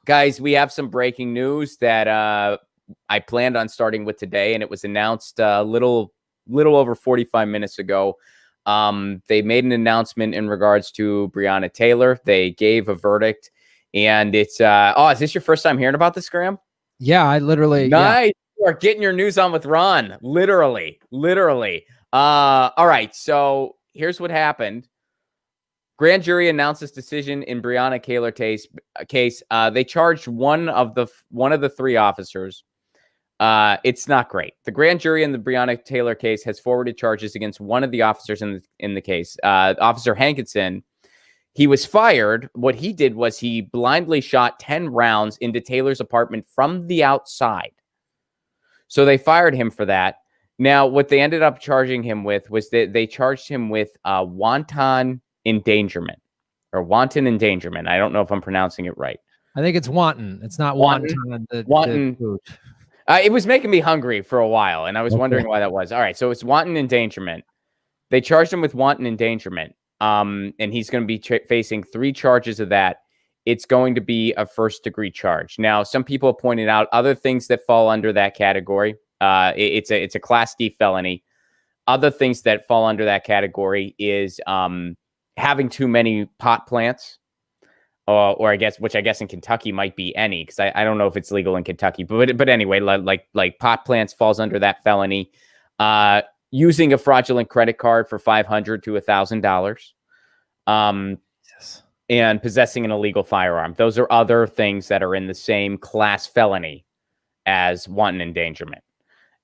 Guys, we have some breaking news that I planned on starting with today, and it was announced a little over 45 minutes ago. They made an announcement in regards to Breonna Taylor. They gave a verdict, and it's is this your first time hearing about this, Graham? Yeah, I literally. Nice. Yeah. You are getting your news on with Ron. Literally. All right. So here's what happened. Grand jury announced its decision in Breonna Taylor case. They charged one of the three officers. It's not great. The grand jury in the Breonna Taylor case has forwarded charges against one of the officers in the case, Officer Hankinson. He was fired. What he did was he blindly shot 10 rounds into Taylor's apartment from the outside. So they fired him for that. Now, what they ended up charging him with was that they charged him with wanton endangerment. I don't know if I'm pronouncing it right. I think it's wanton. It's not wanton. Wanton. It was making me hungry for a while, and I was wondering why that was. All right, so it's wanton endangerment. They charged him with wanton endangerment, and he's going to be facing 3 charges of that. It's going to be a first-degree charge. Now, some people have pointed out other things that fall under that category. It's a Class D felony. Other things that fall under that category is having too many pot plants, or I guess in Kentucky might be any, because I don't know if it's legal in Kentucky, but anyway, like pot plants falls under that felony. Using a fraudulent credit card for $500 to $1,000, and possessing an illegal firearm. Those are other things that are in the same class felony as wanton endangerment.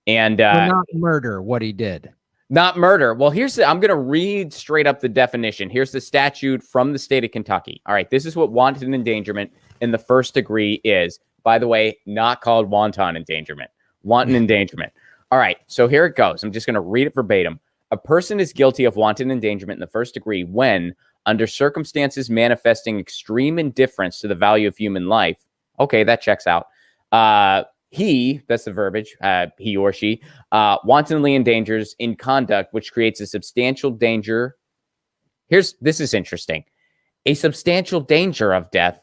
And not murder, what he did. Not murder. Well, I'm going to read straight up the definition. Here's the statute from the state of Kentucky. All right, this is what wanton endangerment in the first degree is. By the way, not called wanton endangerment. Wanton endangerment. All right, so here it goes. I'm just going to read it verbatim. A person is guilty of wanton endangerment in the first degree when, under circumstances manifesting extreme indifference to the value of human life. Okay, that checks out. He, that's the verbiage, he or she, wantonly endangers in conduct which creates a substantial danger. This is interesting. A substantial danger of death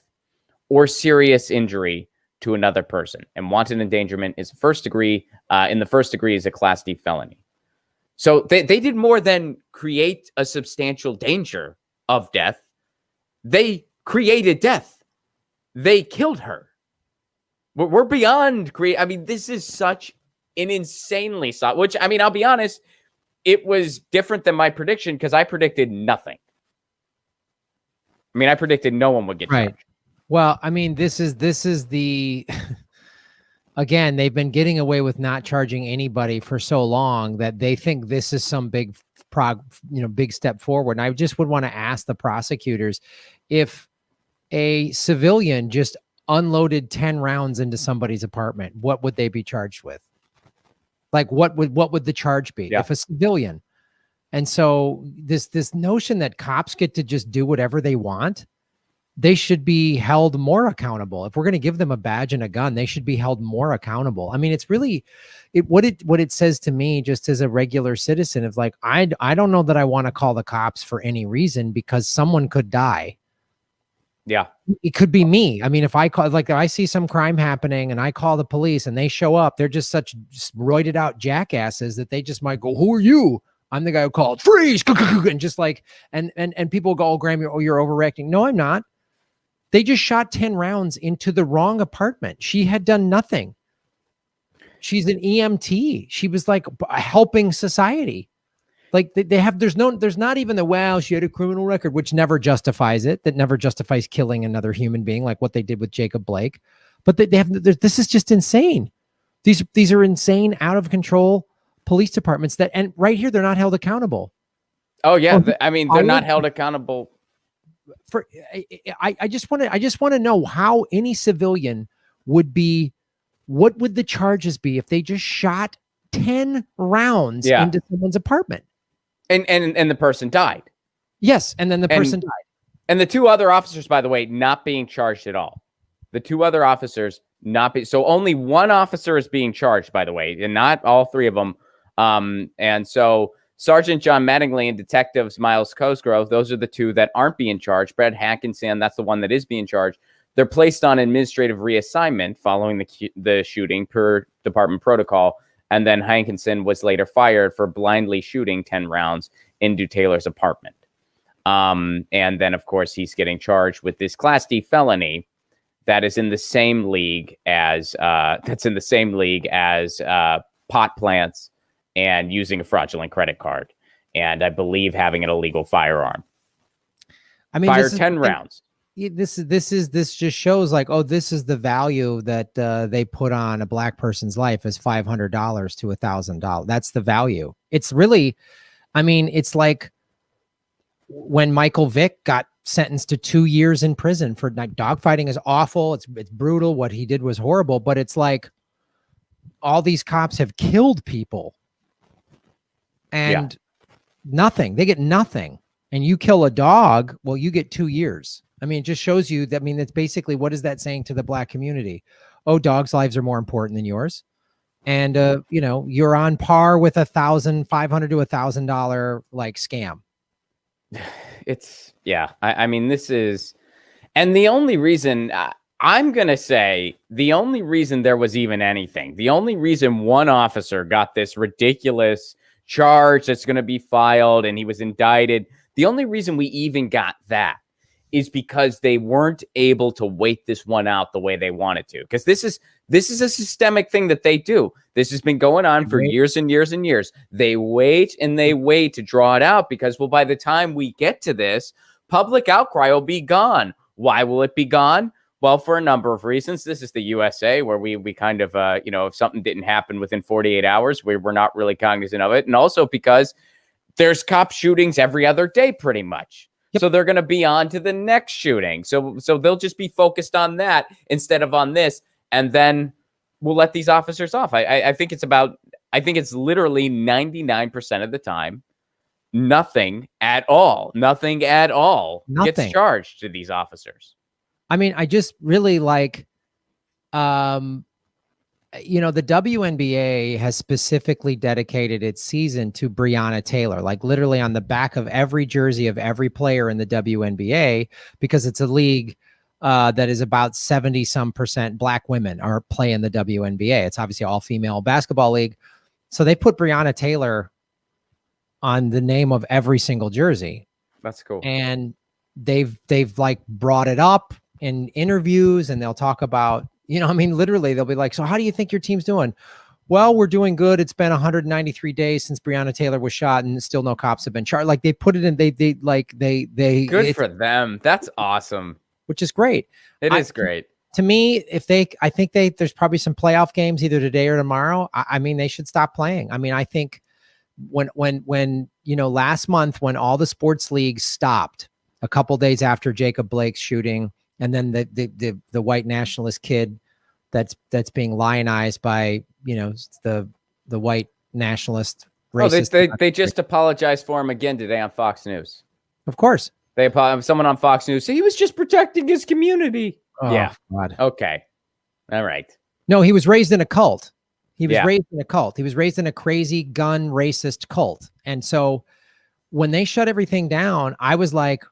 or serious injury to another person. And wanton endangerment is first degree. In the first degree is a Class D felony. So they did more than create a substantial danger of death. They created death. They killed her. We're beyond create. I mean, this is such an insanely which, I mean, I'll be honest, it was different than my prediction because I predicted nothing. I mean, I predicted no one would get charged. Well, I mean, this is the again, they've been getting away with not charging anybody for so long that they think this is some big step forward. And I just would want to ask the prosecutors, if a civilian just unloaded 10 rounds into somebody's apartment, what would they be charged with? Like, what would the charge be if a civilian? And so this notion that cops get to just do whatever they want, they should be held more accountable. If we're going to give them a badge and a gun, they should be held more accountable. I mean, it's really what it says to me, just as a regular citizen, of like, I don't know that I want to call the cops for any reason, because someone could die. Yeah. It could be me. I mean, if I see some crime happening and I call the police and they show up, they're just such roided out jackasses that they just might go, "Who are you?" I'm the guy who called, "Freeze," and just like, and people go, "Oh, Graham, you're overreacting." No, I'm not. They just shot 10 rounds into the wrong apartment. She had done nothing. She's an EMT. She was like helping society. Like there's not even she had a criminal record, which never justifies it. That never justifies killing another human being, like what they did with Jacob Blake. But this is just insane. These are insane, out of control police departments and right here, they're not held accountable. Oh yeah. I mean, they're not held accountable. I just want to know how any civilian would be. What would the charges be if they just shot 10 rounds into someone's apartment? And the person died. Yes, and then the person died. And the 2 other officers, by the way, not being charged at all. The 2 other officers so only 1 officer is being charged, by the way, and not all 3 of them. And so Sergeant John Mattingly and Detectives Miles Cosgrove, those are the 2 that aren't being charged. Brad Hankinson, that's the one that is being charged. They're placed on administrative reassignment following the shooting per department protocol. And then Hankinson was later fired for blindly shooting 10 rounds into Taylor's apartment. And then, of course, he's getting charged with this Class D felony that is in the same league as pot plants and using a fraudulent credit card, and I believe having an illegal firearm. I mean, fired 10 rounds. This just shows like, oh, this is the value that they put on a black person's life as $500 to $1,000. That's the value. It's really, I mean, it's like when Michael Vick got sentenced to 2 years in prison for dogfighting is awful. It's brutal. What he did was horrible, but it's like all these cops have killed people and nothing. They get nothing. And you kill a dog, well, you get 2 years. I mean, it just shows you that. I mean, that's basically, what is that saying to the black community? Oh, dogs' lives are more important than yours. And, you know, you're on par with $1,500 to $1,000 like scam. It's, yeah. I mean, this is, and the only reason I'm going to say the only reason there was even anything, the only reason one officer got this ridiculous charge that's going to be filed and he was indicted, the only reason we even got that is because they weren't able to wait this one out the way they wanted to. Because this is a systemic thing that they do. This has been going on for years and years and years. They wait and they wait to draw it out because, well, by the time we get to this, public outcry will be gone. Why will it be gone? Well, for a number of reasons. This is the USA where we kind of, you know, if something didn't happen within 48 hours, we're not really cognizant of it. And also because there's cop shootings every other day, pretty much. Yep. So they're going to be on to the next shooting. So they'll just be focused on that instead of on this. And then we'll let these officers off. I think it's literally 99% of the time, nothing at all gets charged to these officers. I mean, I just really like, you know, the WNBA has specifically dedicated its season to Breonna Taylor, like literally on the back of every jersey of every player in the WNBA, because it's a league that is about 70% black women are playing the WNBA. It's obviously all female basketball league. So they put Breonna Taylor on the name of every single jersey. That's cool. And they've like brought it up in interviews, and they'll talk about, you know, I mean, literally they'll be like, so how do you think your team's doing? Well, we're doing good. It's been 193 days since Breonna Taylor was shot and still no cops have been charged. Like they put it in, they good for them. That's awesome. Which is great. It is great. To me, I think there's probably some playoff games either today or tomorrow. I mean, they should stop playing. I mean, I think when, you know, last month when all the sports leagues stopped a couple days after Jacob Blake's shooting, and then the white nationalist kid that's being lionized by, you know, the white nationalist racist. Oh, they just apologized for him again today on Fox News. Of course. Someone on Fox News said he was just protecting his community. Oh, yeah. God. Okay. All right. No, he was raised in a cult. He was raised in a cult. He was raised in a crazy gun racist cult. And so when they shut everything down, I was like,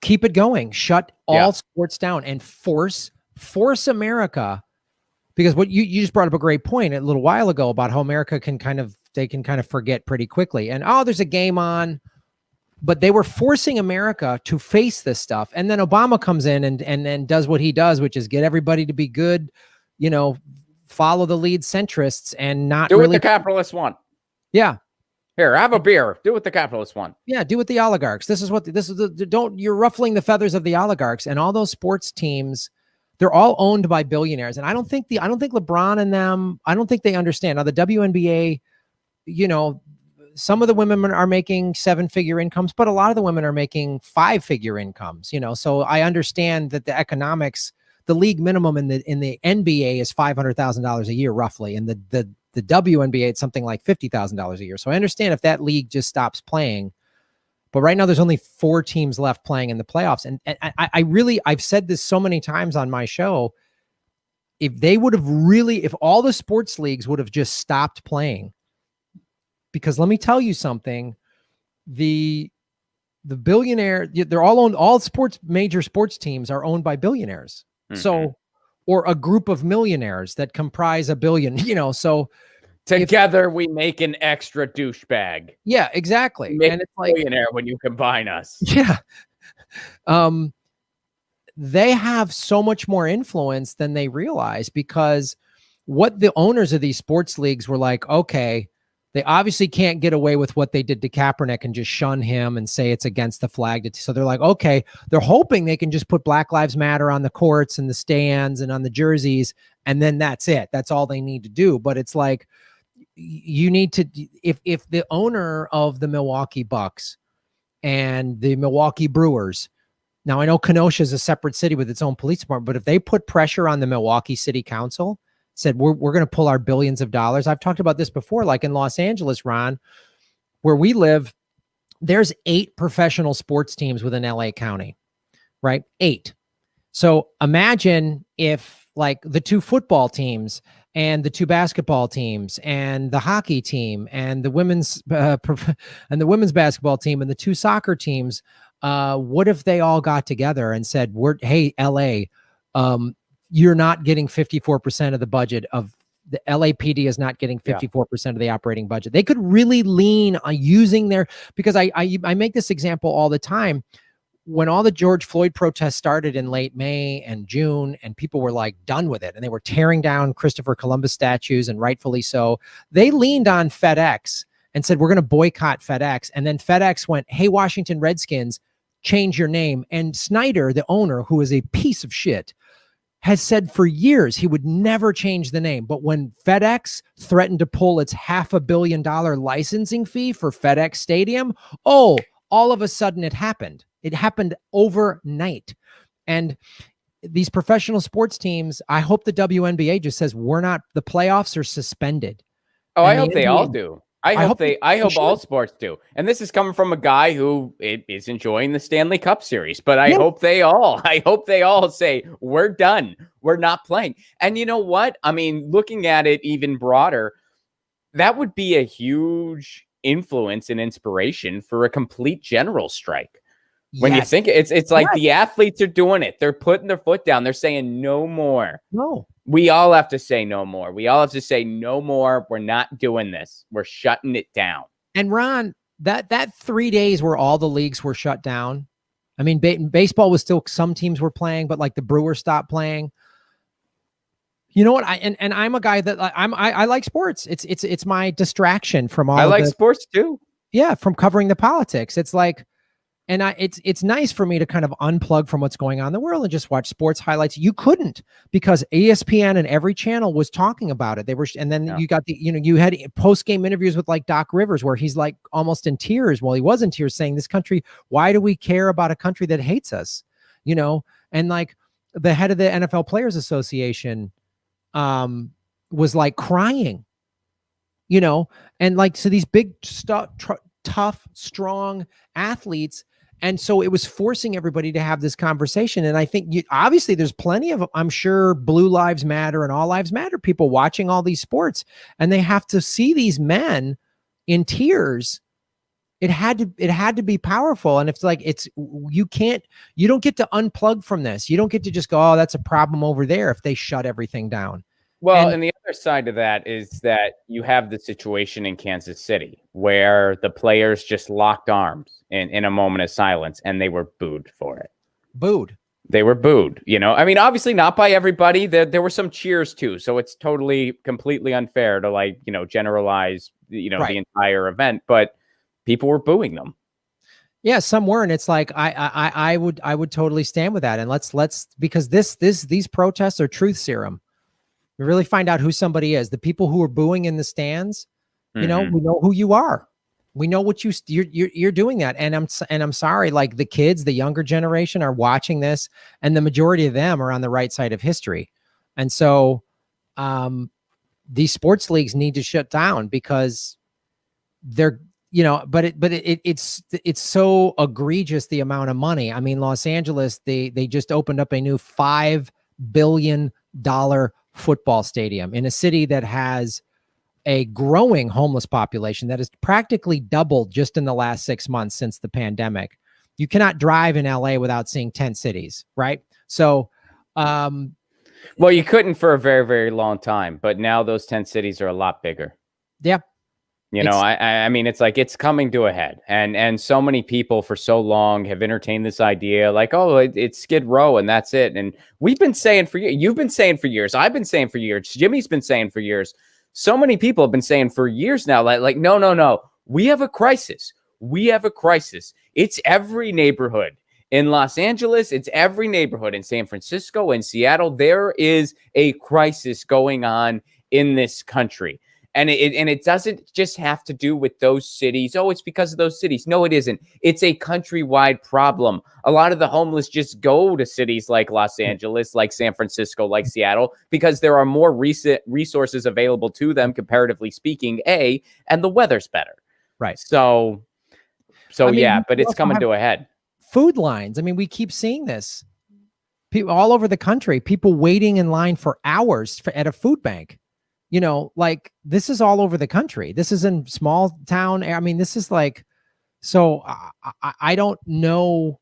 keep it going. Shut all sports down and force America. Because what you just brought up a great point a little while ago about how America can kind of forget pretty quickly. And, oh, there's a game on. But they were forcing America to face this stuff. And then Obama comes in and does what he does, which is get everybody to be good, you know, follow the lead centrists and not do what the capitalists want. Yeah. Here, have a beer. Do what the capitalists want. Yeah, do what the oligarchs. You're ruffling the feathers of the oligarchs, and all those sports teams, they're all owned by billionaires. And I don't think LeBron and them, I don't think they understand. Now the WNBA, you know, some of the women are making 7-figure incomes, but a lot of the women are making 5-figure incomes, you know? So I understand that the economics, the league minimum in the NBA is $500,000 a year, roughly. And the WNBA, it's something like $50,000 a year. So I understand if that league just stops playing, but right now there's only 4 teams left playing in the playoffs. And I've said this so many times on my show. If all the sports leagues would have just stopped playing, because let me tell you something, the the billionaire, they're all owned, major sports teams are owned by billionaires. So, or a group of millionaires that comprise a billion, so together we make an extra douchebag. Yeah, exactly. Make and it's like billionaire when you combine us. Yeah. They have so much more influence than they realize, because what the owners of these sports leagues were like, okay, they obviously can't get away with what they did to Kaepernick and just shun him and say it's against the flag. So they're like, okay, they're hoping they can just put Black Lives Matter on the courts and the stands and on the jerseys, and then that's it. That's all they need to do. But it's like, you need to, if the owner of the Milwaukee Bucks and the Milwaukee Brewers, now I know Kenosha is a separate city with its own police department, but if they put pressure on the Milwaukee City Council, said, we're going to pull our billions of dollars. I've talked about this before, like in Los Angeles, Ron, where we live, there's 8 professional sports teams within LA County, right? 8. So imagine if like the 2 football teams and the 2 basketball teams and the hockey team and the women's basketball team and the 2 soccer teams, what if they all got together and said, hey, LA, you're not getting 54% of the budget of the LAPD is not getting 54% of the operating budget. They could really lean on using because I make this example all the time. When all the George Floyd protests started in late May and June, and people were like done with it, and they were tearing down Christopher Columbus statues, and rightfully so, they leaned on FedEx and said, we're going to boycott FedEx. And then FedEx went, hey, Washington Redskins, change your name. And Snyder, the owner, who is a piece of shit, has said for years he would never change the name. But when FedEx threatened to pull its $500 million licensing fee for FedEx Stadium, all of a sudden it happened. It happened overnight. And these professional sports teams, I hope the WNBA just says, the playoffs are suspended. Oh, I hope they all do. I hope all sports do. And this is coming from a guy who is enjoying the Stanley Cup series, but I hope they all say, we're done. We're not playing. And you know what? I mean, looking at it even broader, that would be a huge influence and inspiration for a complete general strike. When you think it's like the athletes are doing it. They're putting their foot down. They're saying no more. No. We all have to say no more. We all have to say no more. We're not doing this. We're shutting it down. And Ron, that 3 days where all the leagues were shut down. I mean, baseball was still, some teams were playing, but like the Brewers stopped playing. You know what? I'm a guy that I like sports. It's my distraction from all. I like sports too. Yeah, from covering the politics. It's like, and it's nice for me to kind of unplug from what's going on in the world and just watch sports highlights. You couldn't, because ESPN and every channel was talking about it. They were, and then you got you had post-game interviews with like Doc Rivers, where he's like almost in tears. Well, he was in tears, saying, this country, why do we care about a country that hates us? And like the head of the NFL Players Association was like crying, and like, so these big tough, strong athletes. And so it was forcing everybody to have this conversation. And I think obviously there's plenty of, I'm sure, Blue Lives Matter and All Lives Matter people watching all these sports, and they have to see these men in tears. It had to be powerful. And it's like, you don't get to unplug from this. You don't get to just go, oh, that's a problem over there, if they shut everything down. Well, and the other side of that is that you have the situation in Kansas City where the players just locked arms in a moment of silence, and they were booed for it. They were booed. I mean, obviously not by everybody. There were some cheers too. So it's completely unfair to generalize, the entire event, but people were booing them. Yeah, some were, and it's like I would totally stand with that. And let's because these protests are truth serum. We really find out who somebody is. The people who are booing in the stands, we know who you are. We know what you're doing that. And I'm sorry, like the kids, the younger generation are watching this, and the majority of them are on the right side of history. And so these sports leagues need to shut down, because they're, but it's so egregious, the amount of money. I mean, Los Angeles, they just opened up a new $5 billion football stadium in a city that has a growing homeless population that has practically doubled just in the last 6 months since the pandemic. You cannot drive in LA without seeing tent cities, right? So, well, you couldn't for a very, very long time, but now those tent cities are a lot bigger. Yeah. You know, I mean, it's like it's coming to a head, and so many people for so long have entertained this idea, like, oh, it's Skid Row and that's it. And we've been saying for years, you've been saying for years, I've been saying for years, Jimmy's been saying for years, so many people have been saying for years now, like, no, we have a crisis. We have a crisis. It's every neighborhood in Los Angeles. It's every neighborhood in San Francisco and Seattle. There is a crisis going on in this country. And it doesn't just have to do with those cities. Oh, it's because of those cities. No, it isn't. It's a countrywide problem. A lot of the homeless just go to cities like Los Angeles, like San Francisco, like Seattle, because there are more resources available to them, comparatively speaking, and the weather's better. Right. So I mean, yeah, but it's coming to a head. Food lines. I mean, we keep seeing this. People all over the country, people waiting in line for hours at a food bank. You know, like this is all over the country. This is in small town. I mean, this is like, so I don't know.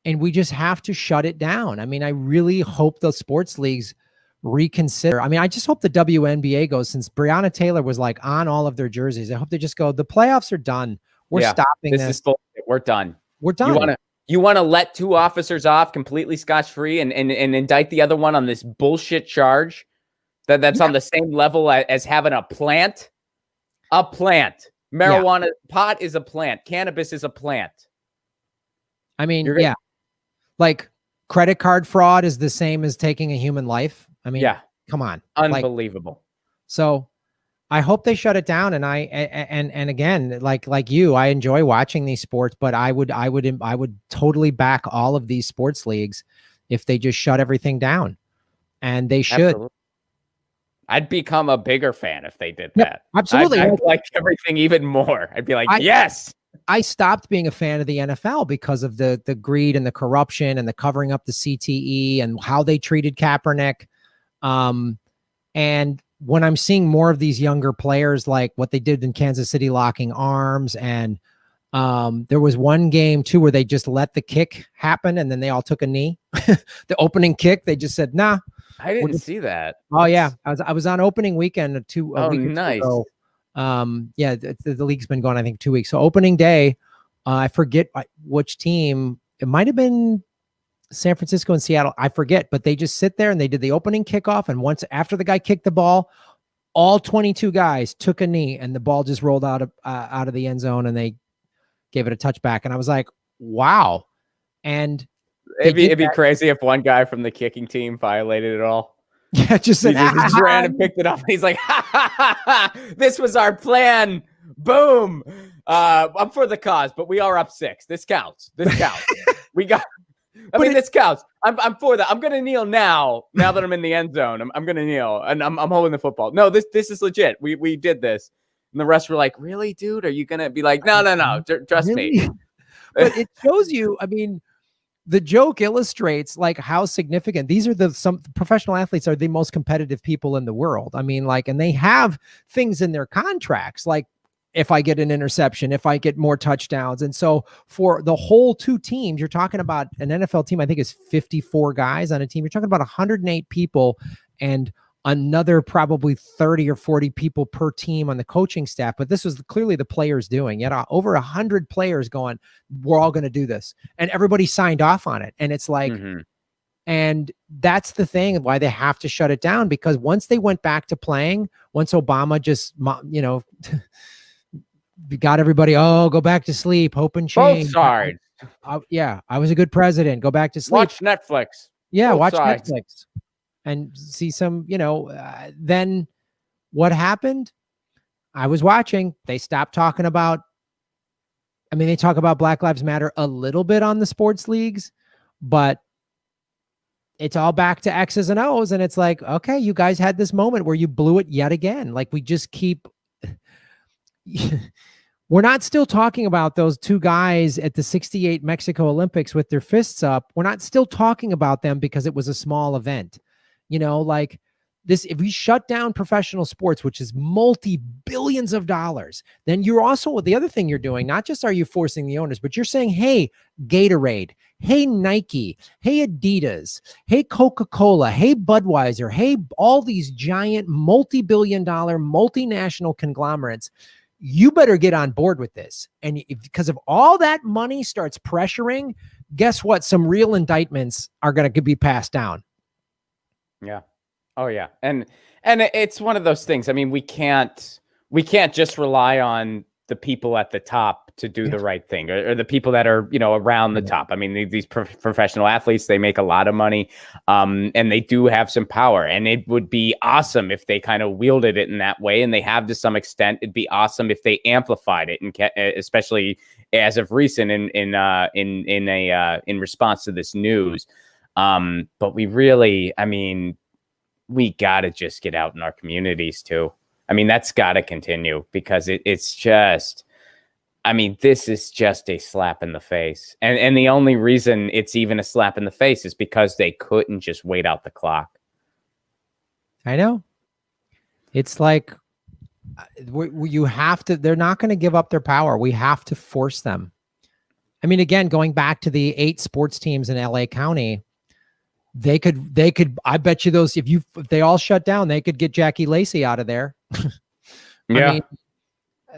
And we just have to shut it down. I mean, I really hope the sports leagues reconsider. I mean, I just hope the WNBA goes, since Breonna Taylor was like on all of their jerseys. I hope they just go, the playoffs are done. We're stopping this. This is bullshit. We're done. We're done. You want to let 2 officers off completely scotch-free and indict the other one on this bullshit charge? That's on the same level as having a plant. A plant. Marijuana, pot is a plant. Cannabis is a plant. I mean, like credit card fraud is the same as taking a human life. I mean, come on. Unbelievable. Like, so I hope they shut it down. And and again, like you, I enjoy watching these sports, but I would totally back all of these sports leagues if they just shut everything down. And they should. Absolutely. I'd become a bigger fan if they did that. Absolutely. I'd like everything even more. I'd be like, yes. I stopped being a fan of the NFL because of the greed and the corruption and the covering up the CTE and how they treated Kaepernick. And when I'm seeing more of these younger players, like what they did in Kansas City, locking arms, and there was one game too where they just let the kick happen and then they all took a knee. The opening kick, they just said, nah. I didn't see that. Oh yeah, I was on opening weekend a week or nice. Ago. Yeah, the league's been going, I think, 2 weeks. So opening day, I forget which team. It might have been San Francisco and Seattle. I forget, but they just sit there and they did the opening kickoff. And once after the guy kicked the ball, all 22 guys took a knee and the ball just rolled out of the end zone and they gave it a touchback. And I was like, wow. And it'd be crazy if one guy from the kicking team violated it all. Yeah, just said, he just ran and picked it up. And he's like, this was our plan. Boom. I'm for the cause, but we are up 6. This counts. This counts. This counts. I'm for that. I'm gonna kneel now that I'm in the end zone. I'm gonna kneel and I'm holding the football. No, this is legit. We did this. And the rest were like, really, dude? Are you gonna be like, no, trust me? But it shows you, I mean, the joke illustrates like how significant these are. Some professional athletes are the most competitive people in the world. I mean, like, and they have things in their contracts, like if I get an interception, if I get more touchdowns. And so for the whole 2 teams, you're talking about an NFL team, I think is 54 guys on a team. You're talking about 108 people and another probably 30 or 40 people per team on the coaching staff. But this was clearly the players doing it. Over 100 players going, we're all going to do this. And everybody signed off on it. And it's like, and that's the thing why they have to shut it down, because once they went back to playing, once Obama just, got everybody, go back to sleep, hope and change. Both sides. I was a good president. Go back to sleep. Watch Netflix. Yeah, Both watch sides. Netflix. And see some, then what happened? I was watching. They stopped talking about, they talk about Black Lives Matter a little bit on the sports leagues, but it's all back to X's and O's. And it's like, okay, you guys had this moment where you blew it yet again. Like we just keep, we're not still talking about those 2 guys at the 68 Mexico Olympics with their fists up. We're not still talking about them because it was a small event. Like if we shut down professional sports, which is multi-billions of dollars, then you're also, the other thing you're doing, not just are you forcing the owners, but you're saying, hey, Gatorade, hey, Nike, hey, Adidas, hey, Coca-Cola, hey, Budweiser, hey, all these giant multi-billion dollar multinational conglomerates, you better get on board with this. And because of all that money starts pressuring, guess what? Some real indictments are going to be passed down. Yeah. Oh yeah. And it's one of those things. I mean, we can't just rely on the people at the top to do the right thing, or the people that are, around the top. I mean, these professional athletes, they make a lot of money, and they do have some power, and it would be awesome if they kind of wielded it in that way. And they have to some extent. It'd be awesome if they amplified it, and especially as of recent in response to this news. But we really, I mean, we got to just get out in our communities too. I mean, that's got to continue, because it's just, I mean, this is just a slap in the face. And the only reason it's even a slap in the face is because they couldn't just wait out the clock. I know. It's like, you have to, they're not going to give up their power. We have to force them. I mean, again, going back to the 8 sports teams in LA County, they could, I bet you those, if they all shut down, they could get Jackie Lacey out of there. Yeah. I mean,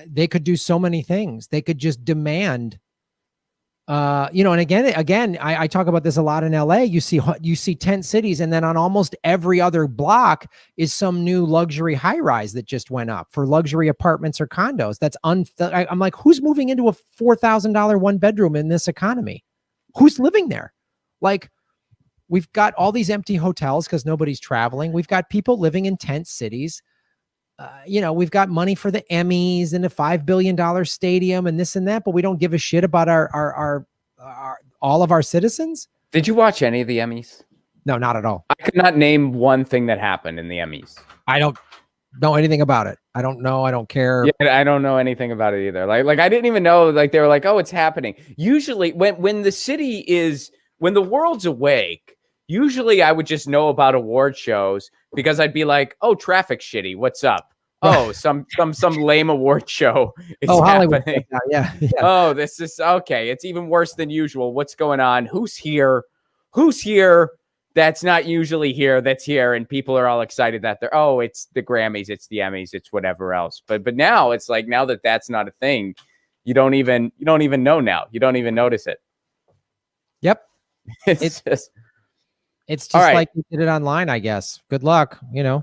they could do so many things. They could just demand, and again, I talk about this a lot in LA. You see tent cities, and then on almost every other block is some new luxury high rise that just went up for luxury apartments or condos. I'm like, who's moving into a $4,000 one bedroom in this economy? Who's living there? Like, we've got all these empty hotels because nobody's traveling. We've got people living in tent cities. We've got money for the Emmys and a $5 billion stadium and this and that, but we don't give a shit about our all of our citizens. Did you watch any of the Emmys? No, not at all. I could not name one thing that happened in the Emmys. I don't know anything about it. I don't know. I don't care. Yeah, I don't know anything about it either. Like I didn't even know, like, they were like, oh, it's happening. Usually when the world's awake, usually I would just know about award shows because I'd be like, oh, traffic's shitty. What's up? Oh, some lame award show is happening. Yeah. Oh, this is okay. It's even worse than usual. What's going on? Who's here? Who's here? That's not usually here. That's here, and people are all excited that it's the Grammys, it's the Emmys, it's whatever else. But now it's like, now that that's not a thing, you don't even know now. You don't even notice it. Yep. It's just right. Like you did it online, I guess. Good luck. Get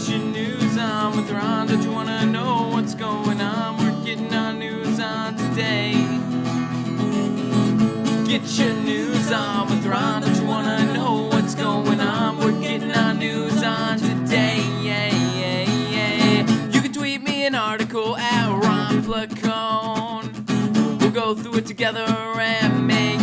your news on with Ron. Don't you want to know what's going on? We're getting our news on today. Get your news on with Ron. Don't you want to know what's going on? We're getting our news on today. Yeah. You can tweet me an article at Ron Placone. We'll go through it together and make